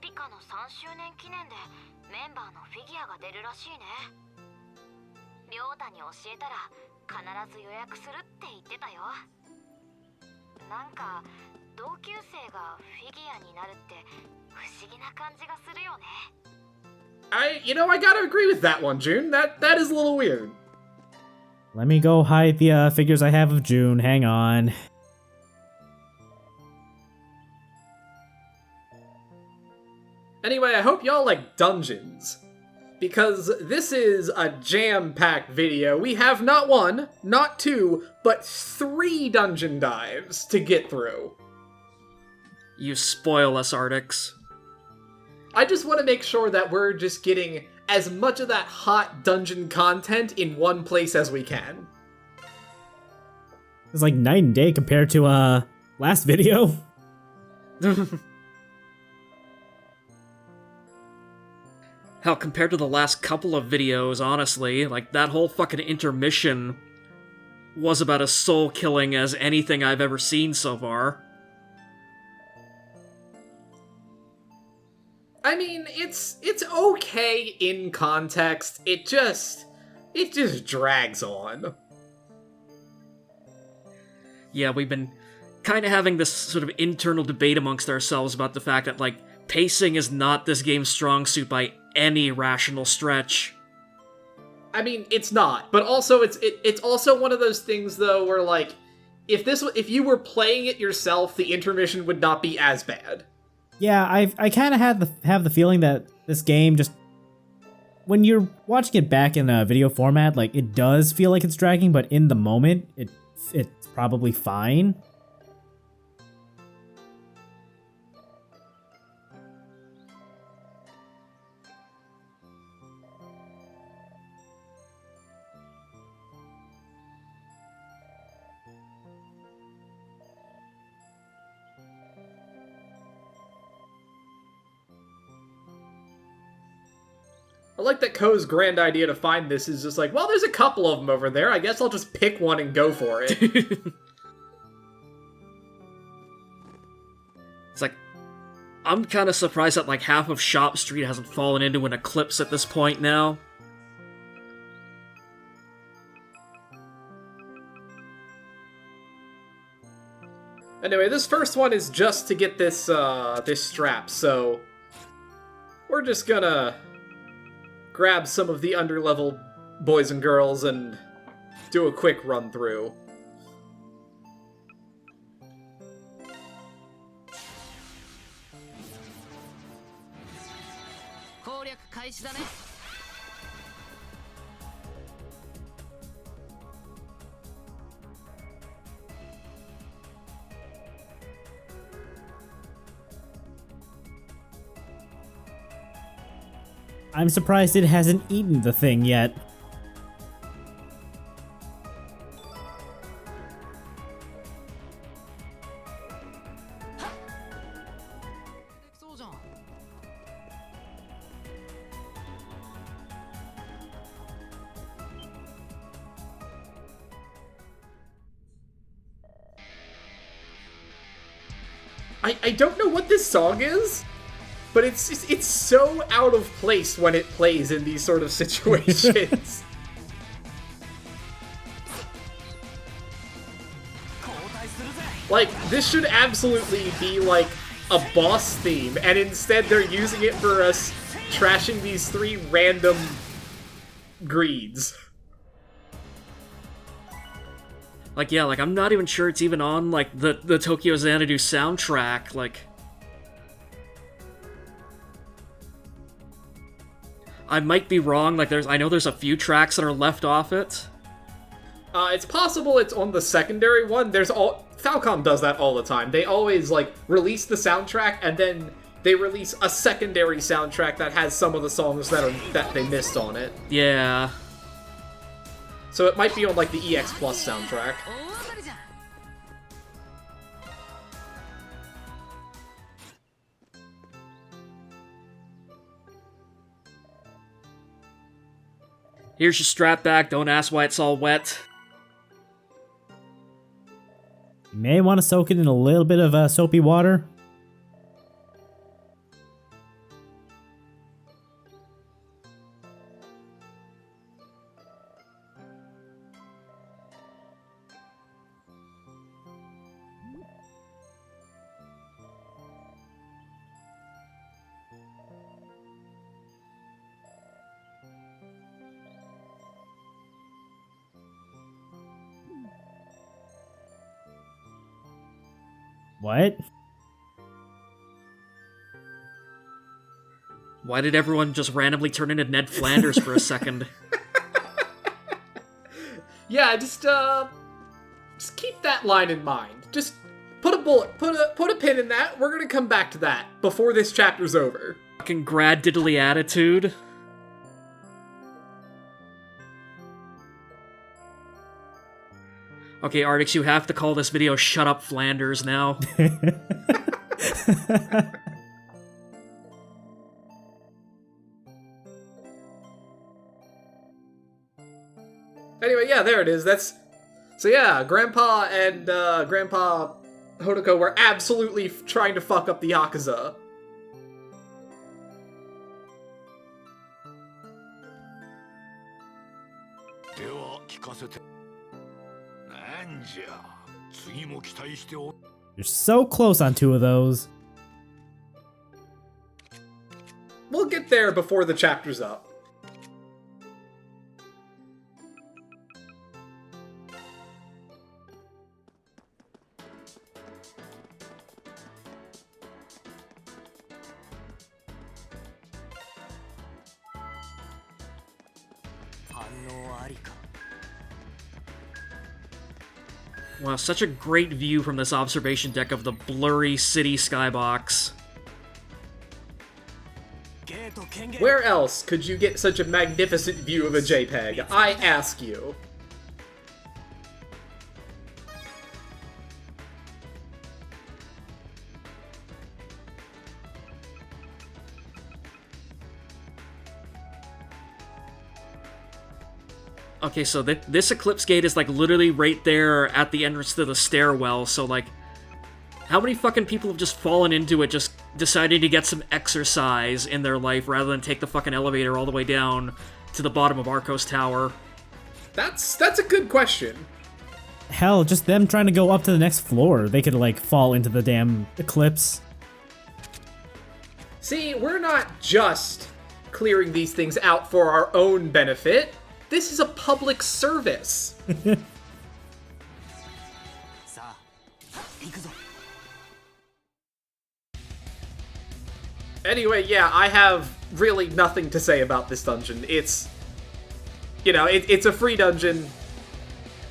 ピカの3周年記念でメンバーのフィギュアが出るらしいね。りょうたに教えたら必ず予約するって言ってたよ。なんか同級生がフィギュアになるって不思議な感じがするよね。I gotta agree with that one, June. That is a little weird. Let me go hide the figures I have of June. Hang on. Anyway, I hope y'all like dungeons, because this is a jam-packed video. We have not one, not two, but 3 dungeon dives to get through. You spoil us, Artix. I just want to make sure that we're just getting as much of that hot dungeon content in one place as we can. It's like night and day compared to last video. Hell, compared to the last couple of videos, honestly, like, that whole fucking intermission was about as soul-killing as anything I've ever seen so far. I mean, it's okay in context, it just drags on. Yeah, we've been kind of having this sort of internal debate amongst ourselves about the fact that, like, pacing is not this game's strong suit by any rational stretch. I mean, it's not, but also it's also one of those things though where like if you were playing it yourself, the intermission would not be as bad. Yeah, I kind of have the feeling that this game just, when you're watching it back in a video format, like it does feel like it's dragging, but in the moment it's probably fine. I like that Ko's grand idea to find this is just like, well, there's a couple of them over there. I guess I'll just pick one and go for it. It's like, I'm kind of surprised that like half of Shop Street hasn't fallen into an eclipse at this point now. Anyway, this first one is just to get this this strap, so we're just gonna grab some of the underlevel boys and girls and do a quick run through. I'm surprised it hasn't eaten the thing yet. I don't know what this song is, but it's so out of place when it plays in these sort of situations. Like, this should absolutely be like a boss theme, and instead they're using it for us trashing these 3 random greeds. Like, yeah, like, I'm not even sure it's even on, like, the Tokyo Xanadu soundtrack, like... I might be wrong, like, I know there's a few tracks that are left off it. It's possible it's on the secondary one. Falcom does that all the time. They always, like, release the soundtrack, and then they release a secondary soundtrack that has some of the songs that they missed on it. Yeah. So it might be on, like, the EX Plus soundtrack. Here's your strap back, don't ask why it's all wet. You may want to soak it in a little bit of soapy water. What? Why did everyone just randomly turn into Ned Flanders for a second? Yeah, just keep that line in mind. Just put a pin in that. We're gonna come back to that before this chapter's over. Fucking grad diddly attitude. Okay, Artix, you have to call this video Shut Up Flanders now. Anyway, yeah, there it is. So yeah, Grandpa and Grandpa Hodoko were absolutely trying to fuck up the Yakuza. You're so close on 2 of those. We'll get there before the chapter's up. Wow, such a great view from this observation deck of the blurry city skybox. Where else could you get such a magnificent view of a JPEG? I ask you. Okay, so this Eclipse Gate is, like, literally right there at the entrance to the stairwell, so, like, how many fucking people have just fallen into it just deciding to get some exercise in their life rather than take the fucking elevator all the way down to the bottom of Arcos Tower? That's a good question. Hell, just them trying to go up to the next floor. They could, like, fall into the damn eclipse. See, we're not just clearing these things out for our own benefit. This is a public service. Anyway, yeah, I have really nothing to say about this dungeon. It's, you know, it's a free dungeon.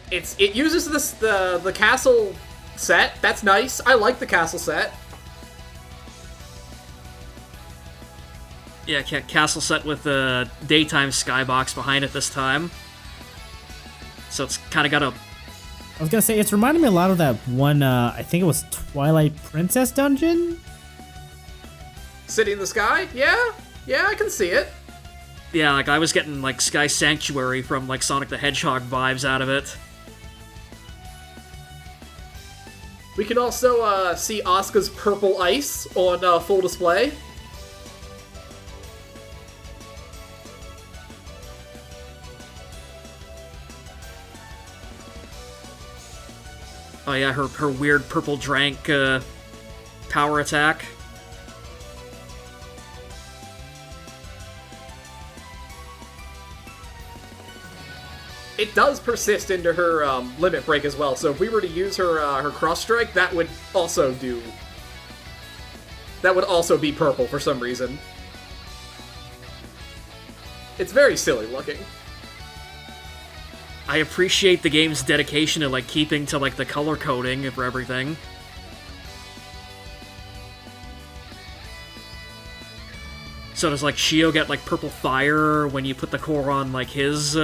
It uses the castle set. That's nice. I like the castle set. Yeah, castle set with the daytime skybox behind it this time. So it's kind of got a... I was gonna say, it's reminding me a lot of that one, I think it was Twilight Princess dungeon? City in the Sky? Yeah, I can see it. Yeah, like, I was getting, like, Sky Sanctuary from, like, Sonic the Hedgehog vibes out of it. We can also see Asuka's purple ice on full display. Oh yeah, her weird purple drank power attack. It does persist into her limit break as well, so if we were to use her cross strike, that would also be purple for some reason. It's very silly looking. I appreciate the game's dedication to, like, keeping to, like, the color coding for everything. So does, like, Shio get, like, purple fire when you put the core on, like, his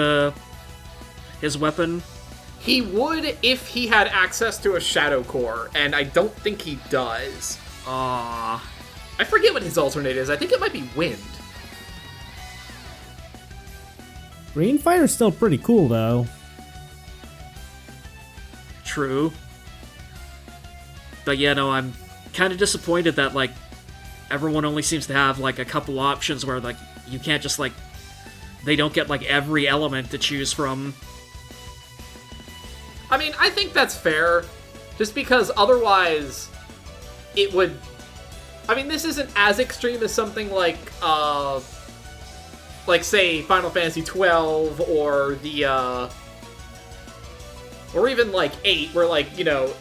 weapon? He would if he had access to a shadow core, and I don't think he does. Ah, I forget what his alternate is. I think it might be wind. Green Fire's still pretty cool, though. true. But yeah, no, I'm kind of disappointed that, like, everyone only seems to have, like, a couple options where, like, you can't just, like, they don't get, like, every element to choose from. I mean, I think that's fair, just because otherwise it would... I mean, this isn't as extreme as something like, say, Final Fantasy XII or the, or even, like, 8, where, like, you know,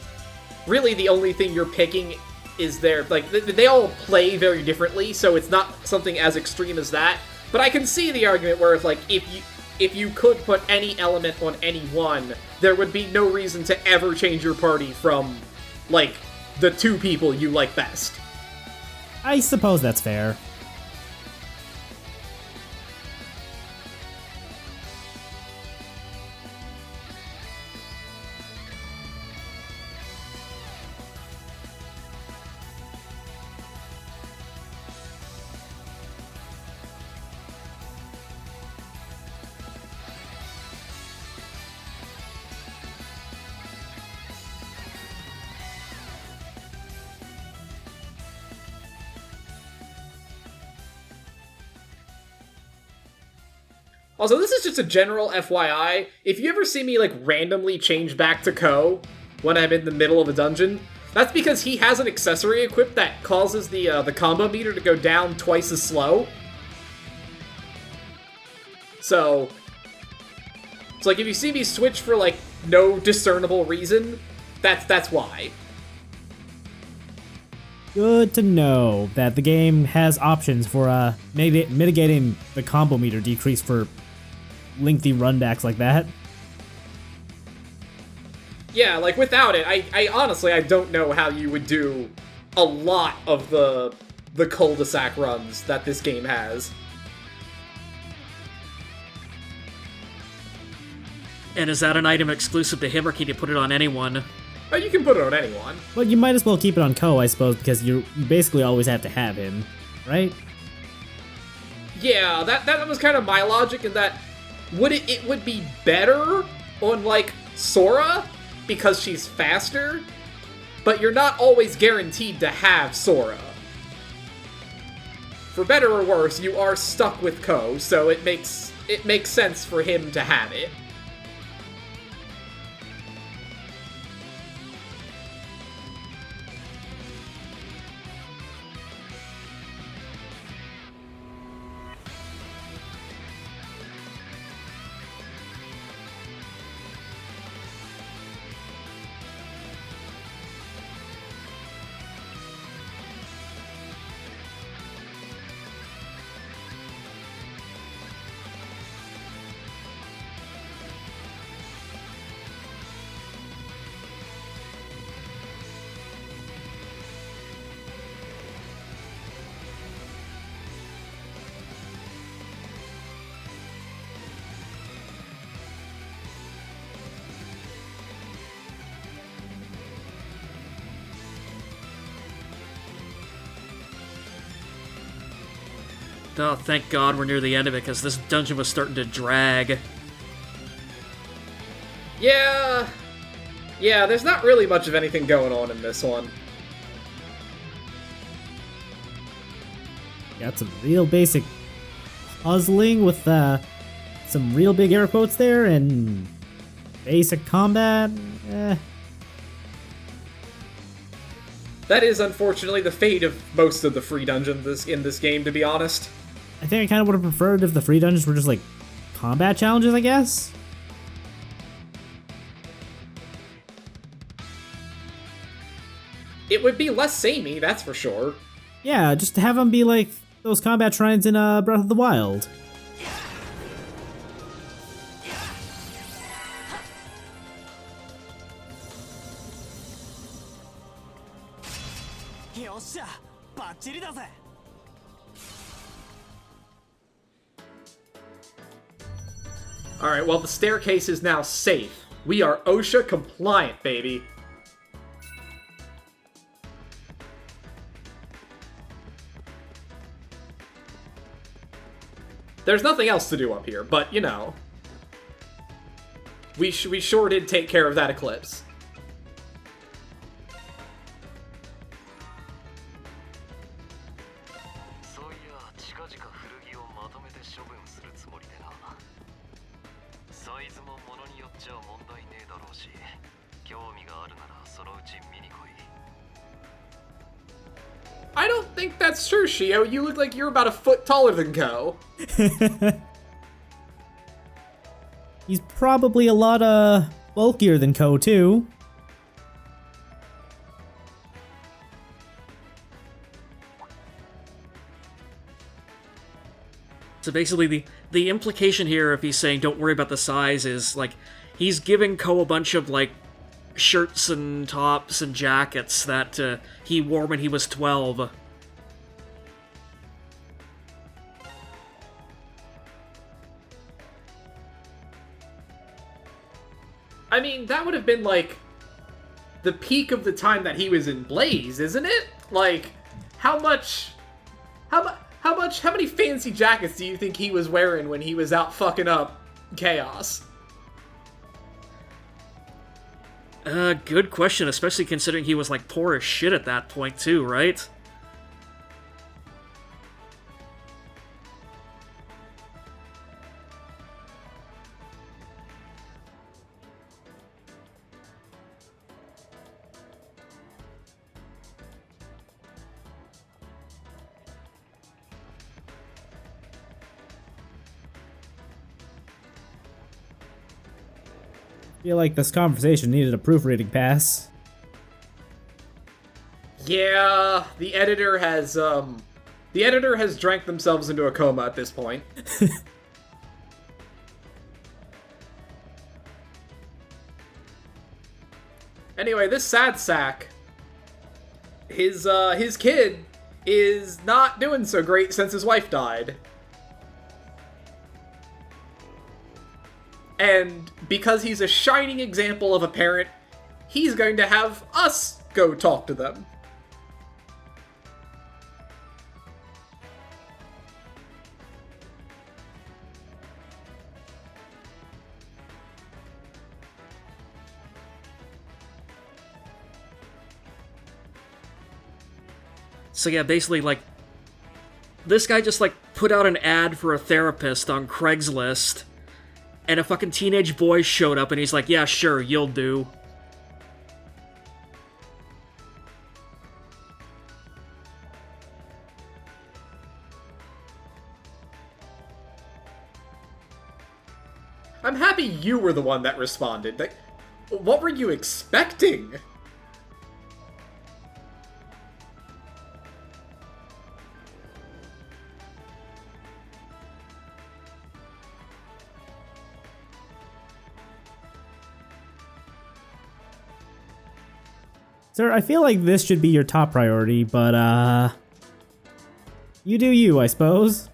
really the only thing you're picking is their, like, they all play very differently, so it's not something as extreme as that. But I can see the argument where, like, if you could put any element on any one, there would be no reason to ever change your party from, like, the two people you like best. I suppose that's fair. Also, this is just a general FYI. If you ever see me, like, randomly change back to Ko when I'm in the middle of a dungeon, that's because he has an accessory equipped that causes the combo meter to go down twice as slow. So, it's like, if you see me switch for, like, no discernible reason, that's why. Good to know that the game has options for mitigating the combo meter decrease for lengthy runbacks like that. Yeah, like, without it, I honestly, I don't know how you would do a lot of the cul-de-sac runs that this game has. And is that an item exclusive to him, or can you put it on anyone? But you can put it on anyone. But you might as well keep it on Ko, I suppose, because you basically always have to have him, right? Yeah, that was kind of my logic, in that it would be better on, like, Sora, because she's faster, but you're not always guaranteed to have Sora. For better or worse, you are stuck with Ko, so it makes sense for him to have it. Oh, thank God we're near the end of it, because this dungeon was starting to drag. Yeah, there's not really much of anything going on in this one. Got some real basic puzzling with some real big air quotes there, and basic combat. That is, unfortunately, the fate of most of the free dungeons in this game, to be honest. I think I kind of would have preferred if the free dungeons were just like combat challenges, I guess. It would be less samey, that's for sure. Yeah, just to have them be like those combat shrines in Breath of the Wild. Alright, well, the staircase is now safe. We are OSHA compliant, baby. There's nothing else to do up here, but, you know. We sure did take care of that eclipse. I don't think that's true, Shio. You look like you're about a foot taller than Ko. He's probably a lot bulkier than Ko too. So basically, the implication here, if he's saying don't worry about the size, is like he's giving Ko a bunch of like shirts and tops and jackets that he wore when he was 12. I mean, that would have been like the peak of the time that he was in Blaze, isn't it? Like, how many fancy jackets do you think he was wearing when he was out fucking up Chaos? Good question, especially considering he was, like, poor as shit at that point, too, right? I feel like this conversation needed a proofreading pass. Yeah, the editor has drank themselves into a coma at this point. Anyway, this sad sack, his kid is not doing so great since his wife died. And because he's a shining example of a parent, he's going to have us go talk to them. So yeah, basically, like, this guy just, like, put out an ad for a therapist on Craigslist, and a fucking teenage boy showed up, and he's like, yeah, sure, you'll do. I'm happy you were the one that responded. Like, what were you expecting? Sir, I feel like this should be your top priority, but, you do you, I suppose.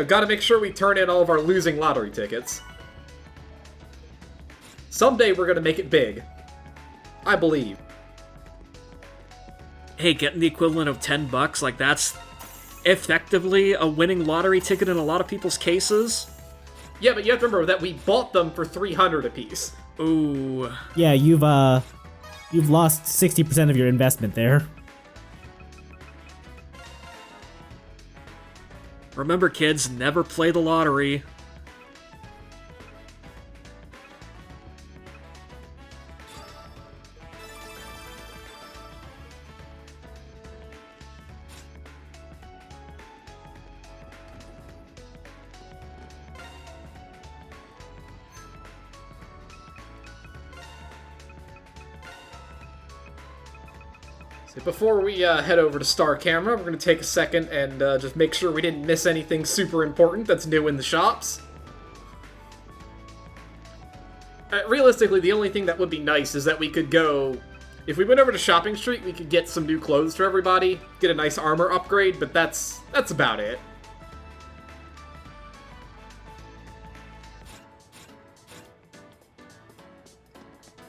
Gotta make sure we turn in all of our losing lottery tickets. Someday we're gonna make it big. I believe. Hey, getting the equivalent of $10, like, that's effectively a winning lottery ticket in a lot of people's cases. Yeah, but you have to remember that we bought them for $300 apiece. Ooh. Yeah, you've lost 60% of your investment there. Remember, kids, never play the lottery. Before we head over to Star Camera, we're going to take a second and just make sure we didn't miss anything super important that's new in the shops. Realistically, the only thing that would be nice is that we could go... If we went over to Shopping Street, we could get some new clothes for everybody, get a nice armor upgrade, but that's about it.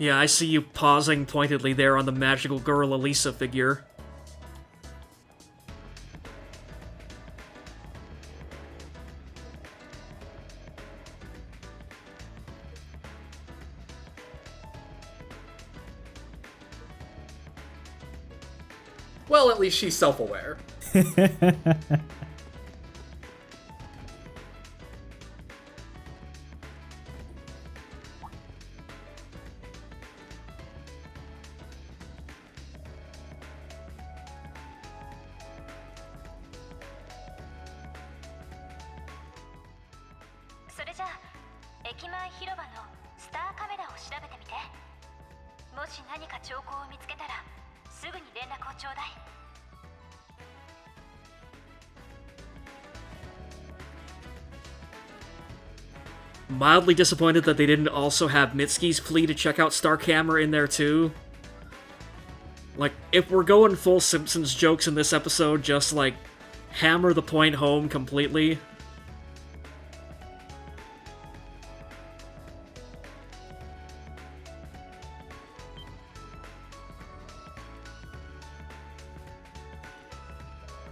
Yeah, I see you pausing pointedly there on the magical girl Elisa figure. Well, at least she's self-aware. 駅前広場のスターカメラを調べてみて。もし何か兆候を見つけたらすぐに連絡をちょうだい。Mildly disappointed that they didn't also have Mitsuki's plea to check out Star Camera in there too. Like, if we're going full Simpsons jokes in this episode, just like hammer the point home completely.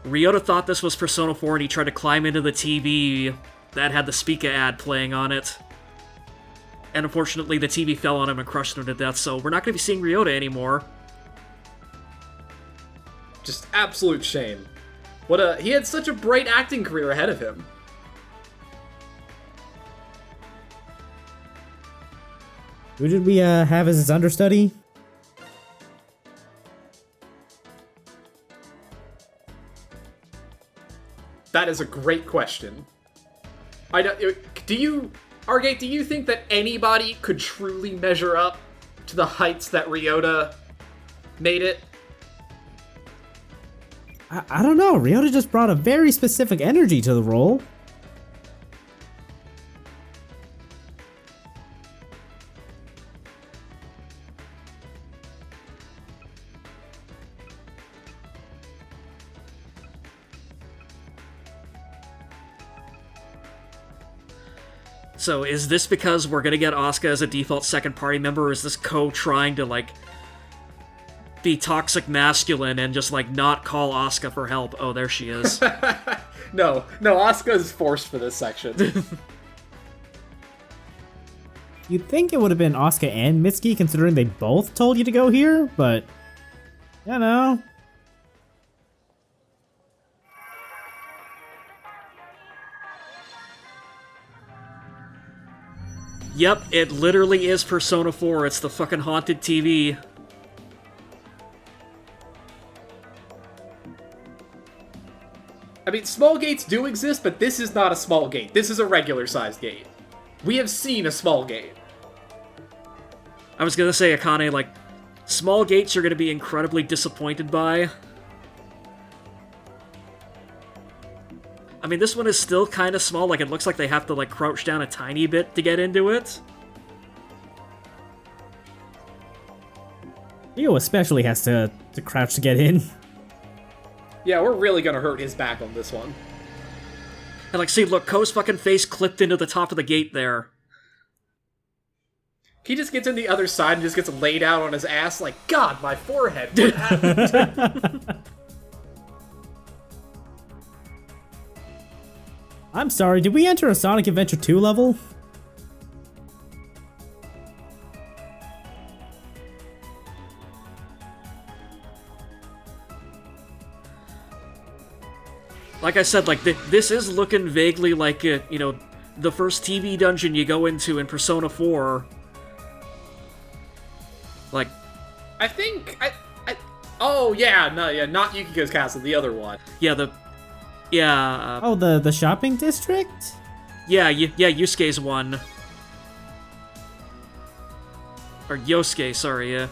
Ryota thought this was Persona 4 and he tried to climb into the TV that had the Spica ad playing on it. And unfortunately, the TV fell on him and crushed him to death, so we're not going to be seeing Ryota anymore. Just absolute shame. He had such a bright acting career ahead of him. Who did we have as his understudy? That is a great question. Argate, do you think that anybody could truly measure up to the heights that Ryota made it? I don't know. Ryota just brought a very specific energy to the role. So is this because we're gonna get Asuka as a default second party member, or is this Ko trying to, like, be toxic masculine and just, like, not call Asuka for help? Oh, there she is. No, Asuka is forced for this section. You'd think it would have been Asuka and Mitsuki, considering they both told you to go here, but... you know... Yep, it literally is Persona 4. It's the fucking haunted TV. I mean, small gates do exist, but this is not a small gate. This is a regular-sized gate. We have seen a small gate. I was gonna say, Akane, like, small gates you're gonna be incredibly disappointed by. I mean, this one is still kind of small, like, it looks like they have to, like, crouch down a tiny bit to get into it. Rio especially has to crouch to get in. Yeah, we're really gonna hurt his back on this one. And, like, see, look, Ko's fucking face clipped into the top of the gate there. He just gets in the other side and just gets laid out on his ass like, God, my forehead, what happened? I'm sorry, did we enter a Sonic Adventure 2 level? Like I said, like, this is looking vaguely like, you know, the first TV dungeon you go into in Persona 4. Like... I think... oh, yeah, no, yeah, not Yukiko's Castle, the other one. Yeah, oh, the shopping district? Yeah, Yusuke's one. Or Yosuke, sorry, yeah.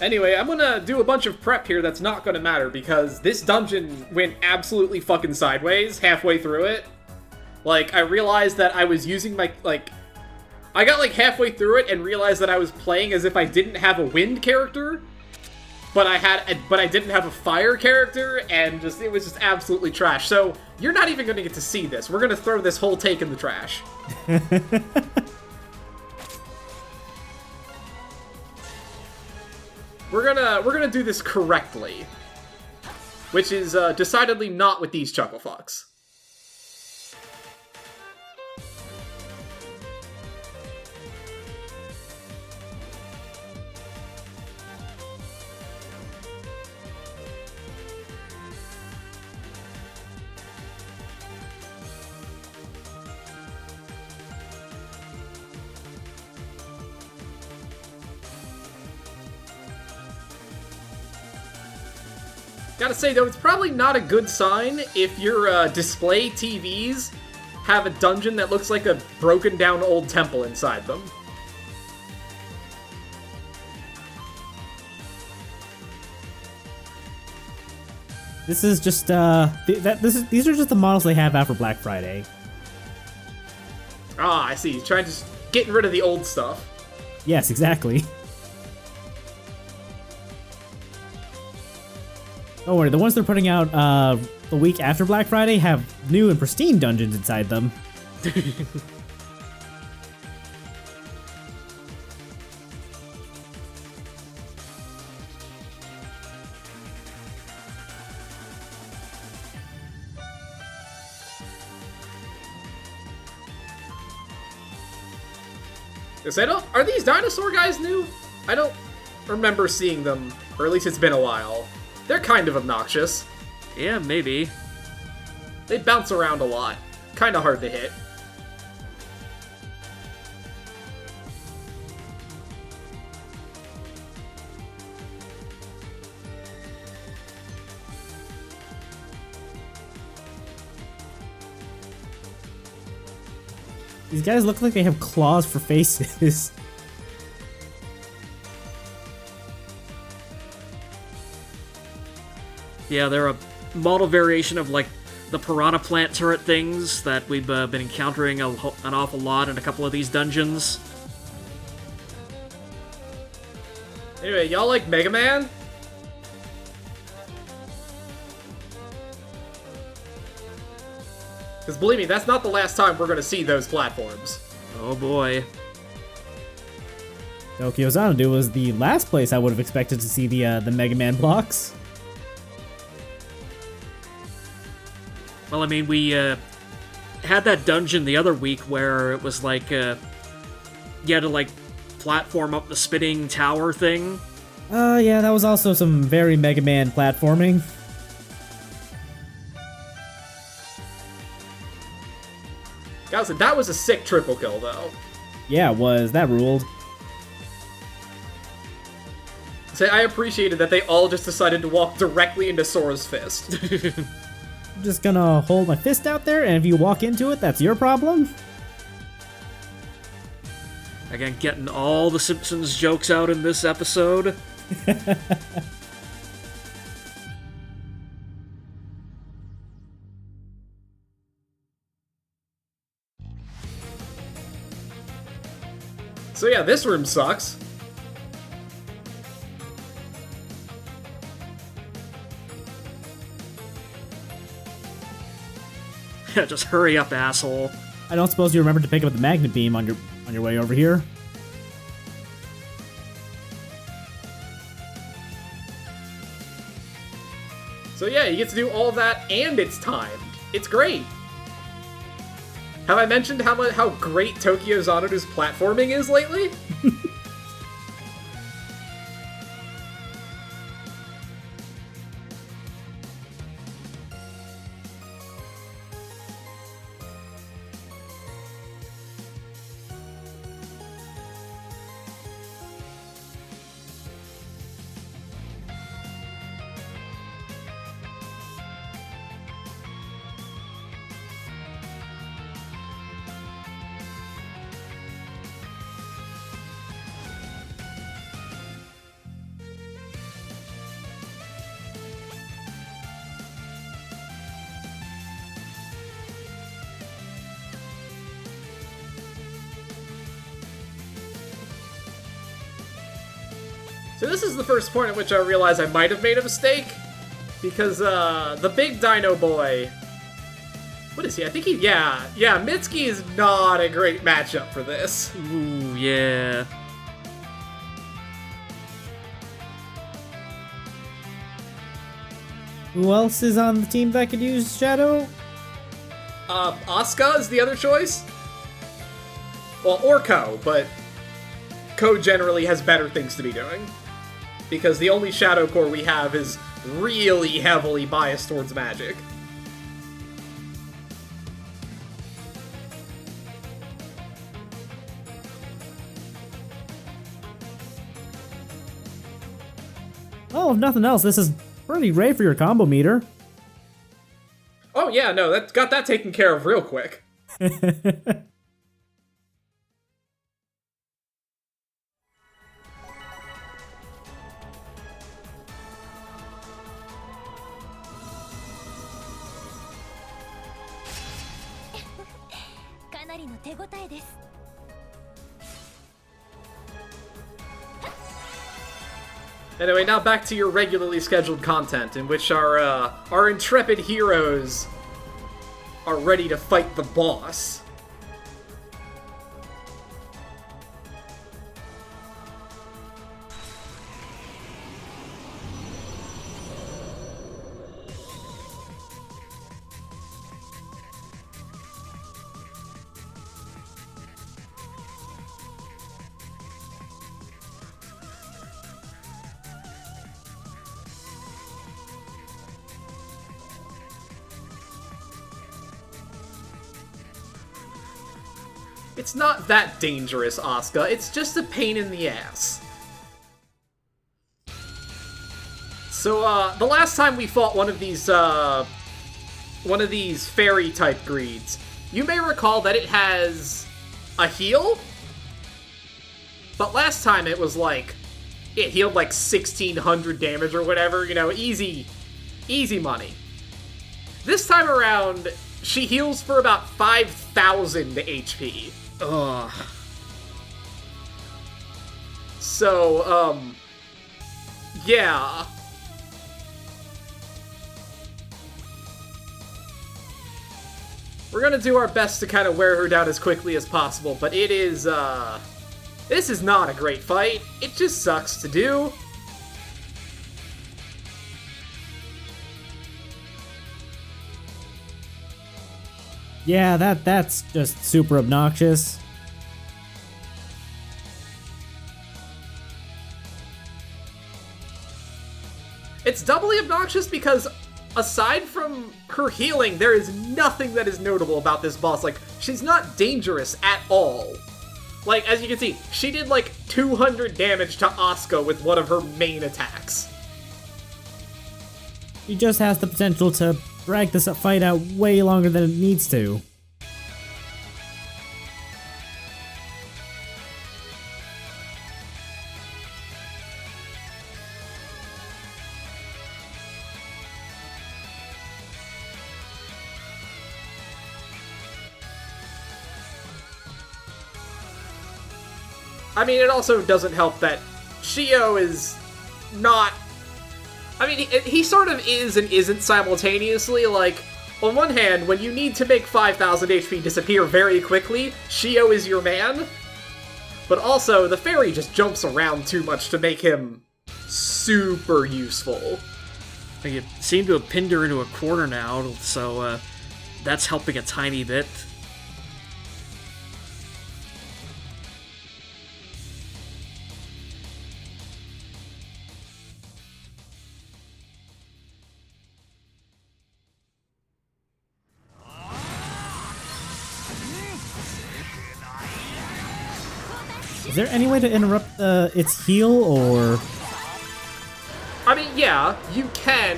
Anyway, I'm gonna do a bunch of prep here that's not gonna matter, because this dungeon went absolutely fucking sideways halfway through it. Like, I realized that I was using my, like... I got, like, halfway through it and realized that I was playing as if I didn't have a wind character, but I didn't have a fire character, and just it was just absolutely trash. So, you're not even gonna get to see this. We're gonna throw this whole take in the trash. We're gonna do this correctly, which is decidedly not with these chuckle fucks. Gotta say, though, it's probably not a good sign if your display TVs have a dungeon that looks like a broken down old temple inside them. This is just these are just the models they have after Black Friday. Ah, I see. He's trying to getting rid of the old stuff. Yes, exactly. Don't worry, the ones they're putting out the week after Black Friday have new and pristine dungeons inside them. Are these dinosaur guys new? I don't remember seeing them, or at least it's been a while. They're kind of obnoxious. Yeah, maybe. They bounce around a lot. Kind of hard to hit. These guys look like they have claws for faces. Yeah, they're a model variation of, like, the piranha plant turret things that we've been encountering an awful lot in a couple of these dungeons. Anyway, y'all like Mega Man? Because believe me, that's not the last time we're going to see those platforms. Oh boy. Tokyo Xanadu was the last place I would have expected to see the Mega Man blocks. Well, I mean, we had that dungeon the other week where it was like, you had to, like, platform up the spinning tower thing. Yeah, that was also some very Mega Man platforming. Guys, that was a sick triple kill, though. Yeah, it was. That ruled. Say, I appreciated that they all just decided to walk directly into Sora's fist. I'm just gonna hold my fist out there, and if you walk into it, that's your problem. Again, getting all the Simpsons jokes out in this episode. So yeah, this room sucks. Just hurry up, asshole. I don't suppose you remembered to pick up the magnet beam on your way over here. So yeah, you get to do all that, and it's timed. It's great. Have I mentioned how great Tokyo Xanadu's platforming is lately? So this is the first point at which I realize I might have made a mistake, because the big dino boy, what is he? I think yeah, Mitsuki is not a great matchup for this. Ooh, yeah. Who else is on the team that could use Shadow? Asuka is the other choice. Well, or Ko, but Ko generally has better things to be doing. Because the only Shadow Core we have is really heavily biased towards magic. Oh, if nothing else, this is pretty great for your combo meter. Oh yeah, no, that got that taken care of real quick. Anyway, now back to your regularly scheduled content, in which our intrepid heroes are ready to fight the boss. It's not that dangerous, Asuka. It's just a pain in the ass. So, the last time we fought one of these fairy-type greeds, you may recall that it has a heal? But last time it was like, it healed like 1600 damage or whatever, you know, easy money. This time around, she heals for about 5000 HP. Ugh. So, yeah. We're gonna do our best to kind of wear her down as quickly as possible, but it is, this is not a great fight. It just sucks to do. Yeah, that's just super obnoxious. It's doubly obnoxious because aside from her healing, there is nothing that is notable about this boss. Like, she's not dangerous at all. Like, as you can see, she did like 200 damage to Asuka with one of her main attacks. She just has the potential to drag this fight out way longer than it needs to. I mean, it also doesn't help that Shio is not... I mean, he sort of is and isn't simultaneously. Like, on one hand, when you need to make 5000 HP disappear very quickly, Shio is your man. But also, the fairy just jumps around too much to make him super useful. Like, you seem to have pinned her into a corner now, so that's helping a tiny bit. Is there any way to interrupt its heal, or...? I mean, yeah, you can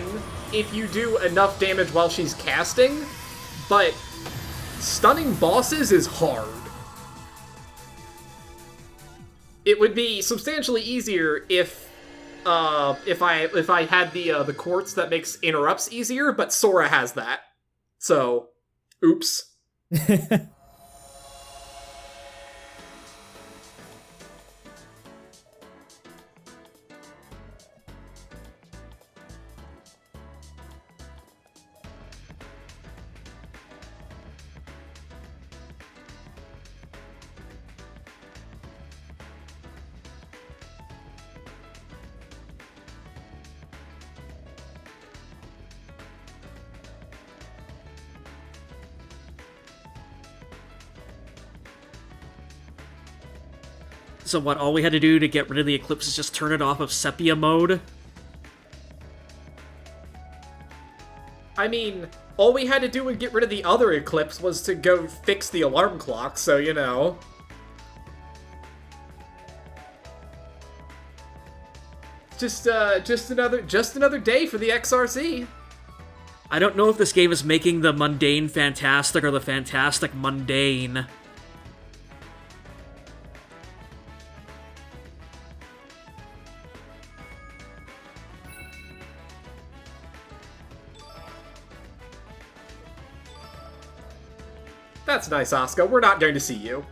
if you do enough damage while she's casting, but stunning bosses is hard. It would be substantially easier if I had the quartz that makes interrupts easier, but Sora has that. So, oops. So what, all we had to do to get rid of the Eclipse is just turn it off of Sepia mode? I mean, all we had to do to get rid of the other Eclipse was to go fix the alarm clock, so, you know. just another day for the XRC. I don't know if this game is making the mundane fantastic or the fantastic mundane. That's nice, Asuka. We're not going to see you.